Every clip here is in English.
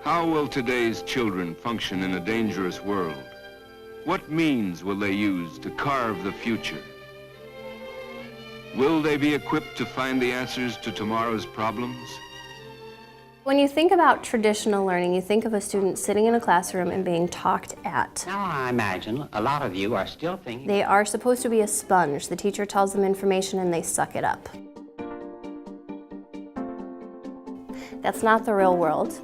How will today's children function in a dangerous world? What means will they use to carve the future? Will they be equipped to find the answers to tomorrow's problems? When you think about traditional learning, you think of a student sitting in a classroom and being talked at. Now I imagine a lot of you are still thinking... They are supposed to be a sponge. The teacher tells them information and they suck it up. That's not the real world.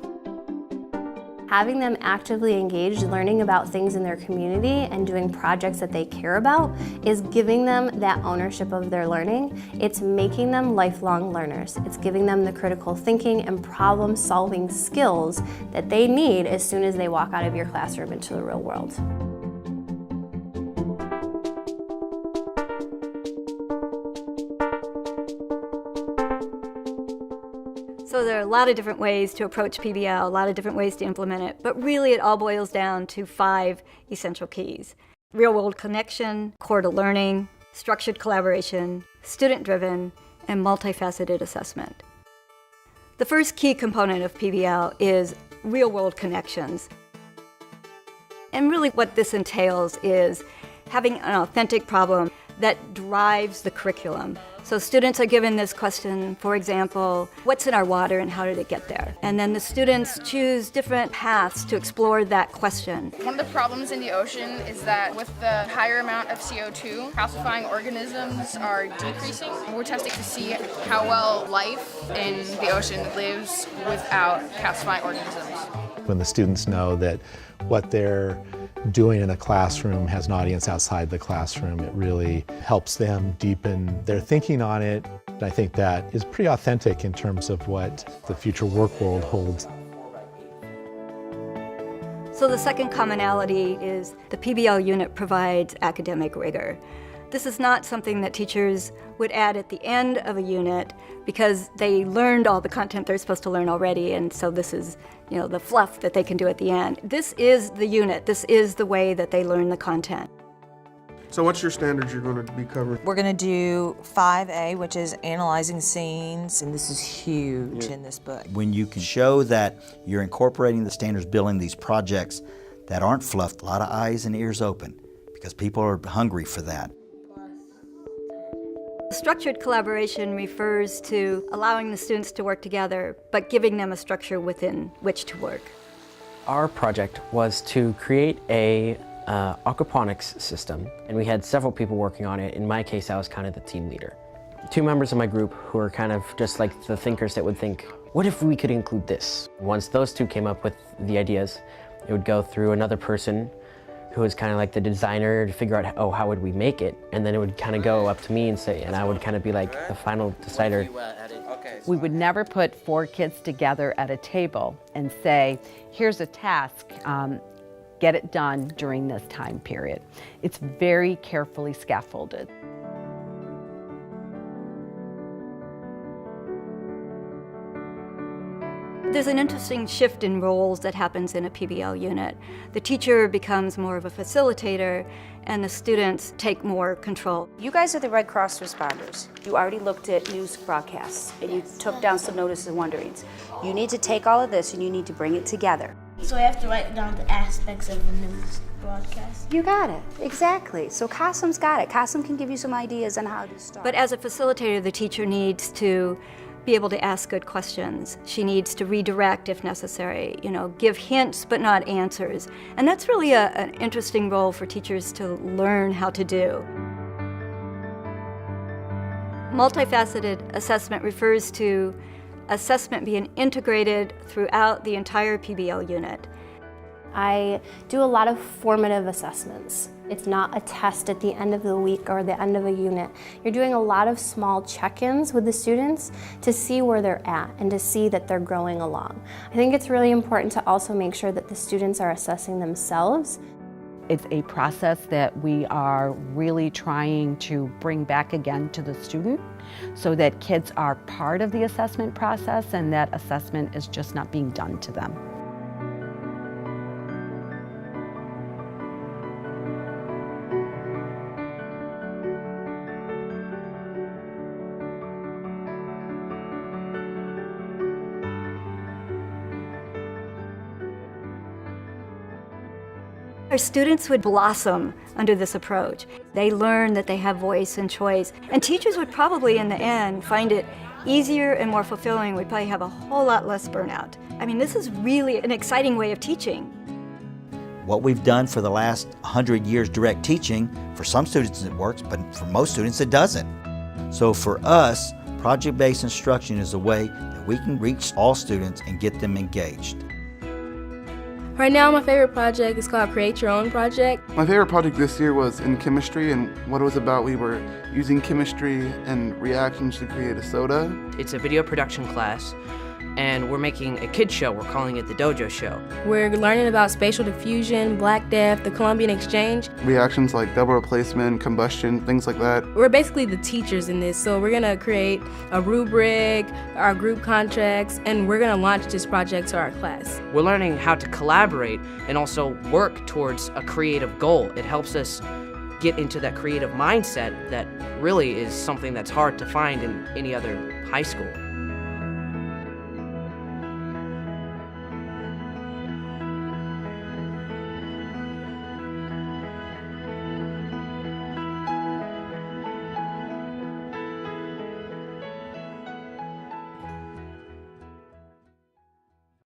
Having them actively engaged, learning about things in their community and doing projects that they care about is giving them that ownership of their learning. It's making them lifelong learners. It's giving them the critical thinking and problem-solving skills that they need as soon as they walk out of your classroom into the real world. So there are a lot of different ways to approach PBL, a lot of different ways to implement it, but really it all boils down to 5 essential keys. Real-world connection, core to learning, structured collaboration, student-driven, and multifaceted assessment. The first key component of PBL is real-world connections. And really what this entails is having an authentic problem that drives the curriculum. So students are given this question, for example, what's in our water and how did it get there? And then the students choose different paths to explore that question. One of the problems in the ocean is that with the higher amount of CO2, calcifying organisms are decreasing. We're testing to see how well life in the ocean lives without calcifying organisms. When the students know that what they're doing in a classroom has an audience outside the classroom, it really helps them deepen their thinking on it. I think that is pretty authentic in terms of what the future work world holds. So the second commonality is the PBL unit provides academic rigor. This is not something that teachers would add at the end of a unit because they learned all the content they're supposed to learn already, and so this is, the fluff that they can do at the end. This is the unit. This is the way that they learn the content. So what's your standards you're going to be covering? We're going to do 5A, which is analyzing scenes, and this is huge in this book. When you can show that you're incorporating the standards, building these projects that aren't fluffed, a lot of eyes and ears open, because people are hungry for that. Structured collaboration refers to allowing the students to work together, but giving them a structure within which to work. Our project was to create a aquaponics system, and we had several people working on it. In my case, I was kind of the team leader. 2 members of my group who are kind of just like the thinkers that would think, what if we could include this? Once those 2 came up with the ideas, it would go through another person who was kind of like the designer to figure out, oh, how would we make it? And then it would kind of go up to me and say, and I would kind of be like the final decider. We would never put 4 kids together at a table and say, here's a task, get it done during this time period. It's very carefully scaffolded. There's an interesting shift in roles that happens in a PBL unit. The teacher becomes more of a facilitator, and the students take more control. You guys are the Red Cross responders. You already looked at news broadcasts, and you took down some notices and wonderings. You need to take all of this, and you need to bring it together. So I have to write down the aspects of the news broadcast? You got it, exactly. So Kasim's got it. Kasim can give you some ideas on how to start. But as a facilitator, the teacher needs to be able to ask good questions. She needs to redirect if necessary, give hints but not answers. And that's really an interesting role for teachers to learn how to do. Multifaceted assessment refers to assessment being integrated throughout the entire PBL unit. I do a lot of formative assessments. It's not a test at the end of the week or the end of a unit. You're doing a lot of small check-ins with the students to see where they're at and to see that they're growing along. I think it's really important to also make sure that the students are assessing themselves. It's a process that we are really trying to bring back again to the student so that kids are part of the assessment process and that assessment is just not being done to them. Our students would blossom under this approach. They learn that they have voice and choice, and teachers would probably, in the end, find it easier and more fulfilling. We'd probably have a whole lot less burnout. I mean, this is really an exciting way of teaching. What we've done for the last 100 years direct teaching, for some students it works, but for most students it doesn't. So for us, project-based instruction is a way that we can reach all students and get them engaged. Right now, my favorite project is called Create Your Own Project. My favorite project this year was in chemistry, and what it was about, we were using chemistry and reactions to create a soda. It's a video production class, and we're making a kid show. We're calling it the Dojo Show. We're learning about spatial diffusion, Black Death, the Columbian Exchange. Reactions like double replacement, combustion, things like that. We're basically the teachers in this, so we're gonna create a rubric, our group contracts, and we're gonna launch this project to our class. We're learning how to collaborate and also work towards a creative goal. It helps us get into that creative mindset that really is something that's hard to find in any other high school.